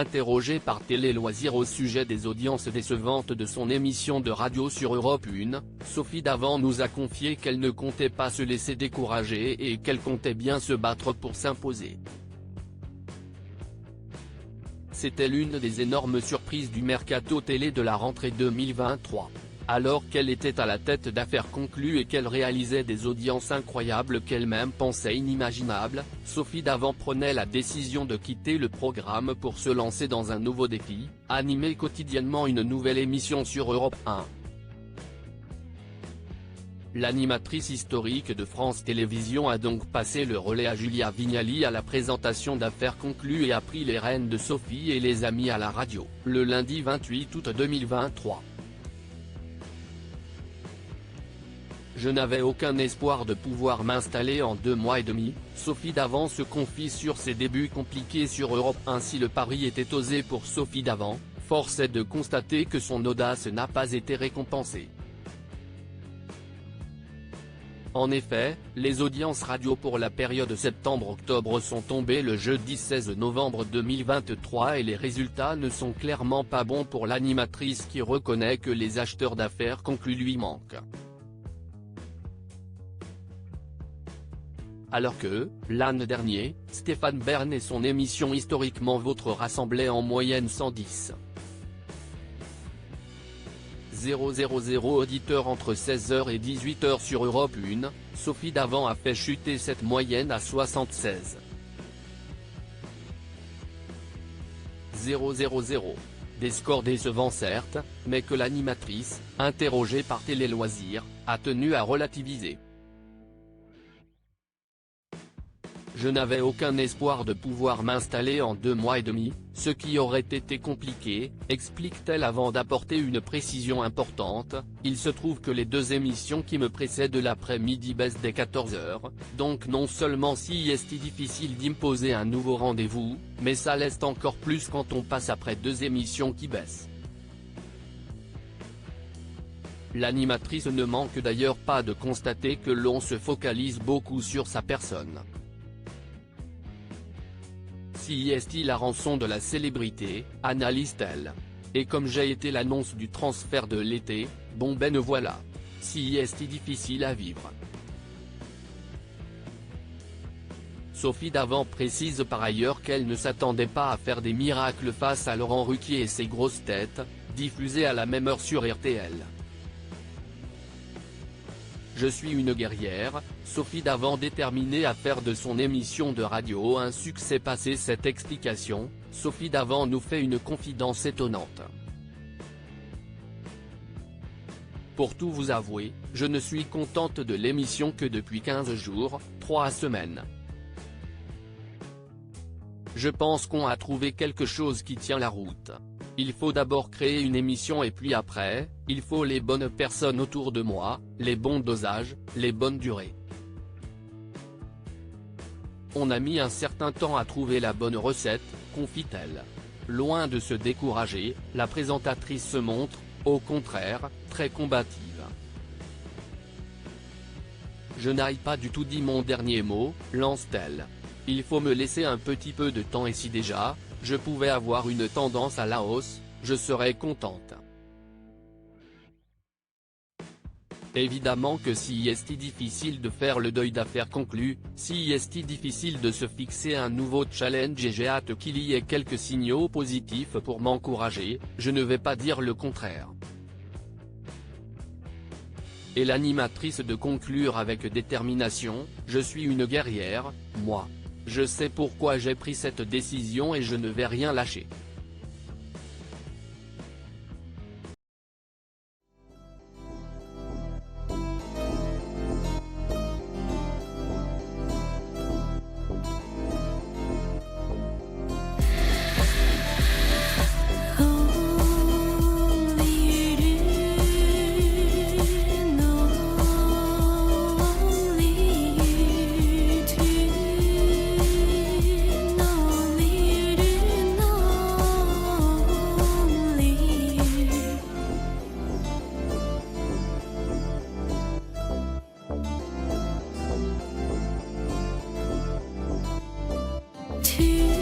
Interrogée par Télé Loisirs au sujet des audiences décevantes de son émission de radio sur Europe 1, Sophie Davant nous a confié qu'elle ne comptait pas se laisser décourager et qu'elle comptait bien se battre pour s'imposer. C'était l'une des énormes surprises du mercato télé de la rentrée 2023. Alors qu'elle était à la tête d'Affaires conclues et qu'elle réalisait des audiences incroyables qu'elle-même pensait inimaginables, Sophie Davant prenait la décision de quitter le programme pour se lancer dans un nouveau défi, animer quotidiennement une nouvelle émission sur Europe 1. L'animatrice historique de France Télévisions a donc passé le relais à Julia Vignali à la présentation d'Affaires conclues et a pris les rênes de Sophie et les amis à la radio, le lundi 28 août 2023. Je n'avais aucun espoir de pouvoir m'installer en 2 mois et demi, Sophie Davant se confie sur ses débuts compliqués sur Europe 1. Si le pari était osé pour Sophie Davant, force est de constater que son audace n'a pas été récompensée. En effet, les audiences radio pour la période septembre-octobre sont tombées le jeudi 16 novembre 2023 et les résultats ne sont clairement pas bons pour l'animatrice qui reconnaît que les acheteurs d'affaires conclus lui manquent. Alors que, l'an dernier, Stéphane Bern et son émission Historiquement Vôtre rassemblaient en moyenne 110 000 auditeurs entre 16h et 18h sur Europe 1, Sophie Davant a fait chuter cette moyenne à 76 000. Des scores décevants certes, mais que l'animatrice, interrogée par Télé Loisirs, a tenu à relativiser. Je n'avais aucun espoir de pouvoir m'installer en 2 mois et demi, ce qui aurait été compliqué, explique-t-elle avant d'apporter une précision importante. Il se trouve que les 2 émissions qui me précèdent l'après-midi baissent dès 14h, donc non seulement si est difficile d'imposer un nouveau rendez-vous, mais ça l'est encore plus quand on passe après 2 émissions qui baissent. L'animatrice ne manque d'ailleurs pas de constater que l'on se focalise beaucoup sur sa personne. Si est-il la rançon de la célébrité, analyse-t-elle. Et comme j'ai été l'annonce du transfert de l'été, bon ben voilà. Si est difficile à vivre. Sophie Davant précise par ailleurs qu'elle ne s'attendait pas à faire des miracles face à Laurent Ruquier et ses grosses têtes, diffusées à la même heure sur RTL. Je suis une guerrière, Sophie Davant déterminée à faire de son émission de radio un succès. Passé cette explication, Sophie Davant nous fait une confidence étonnante. Pour tout vous avouer, je ne suis contente de l'émission que depuis 15 jours, 3 semaines. Je pense qu'on a trouvé quelque chose qui tient la route. Il faut d'abord créer une émission et puis après, il faut les bonnes personnes autour de moi, les bons dosages, les bonnes durées. On a mis un certain temps à trouver la bonne recette, confie-t-elle. Loin de se décourager, la présentatrice se montre, au contraire, très combative. Je n'ai pas du tout dit mon dernier mot, lance-t-elle. Il faut me laisser un petit peu de temps et si déjà, je pouvais avoir une tendance à la hausse, je serais contente. Évidemment que si est difficile de faire le deuil d'affaires conclues, si est difficile de se fixer un nouveau challenge et j'ai hâte qu'il y ait quelques signaux positifs pour m'encourager, je ne vais pas dire le contraire. Et l'animatrice de conclure avec détermination, je suis une guerrière, moi. Je sais pourquoi j'ai pris cette décision et je ne vais rien lâcher. to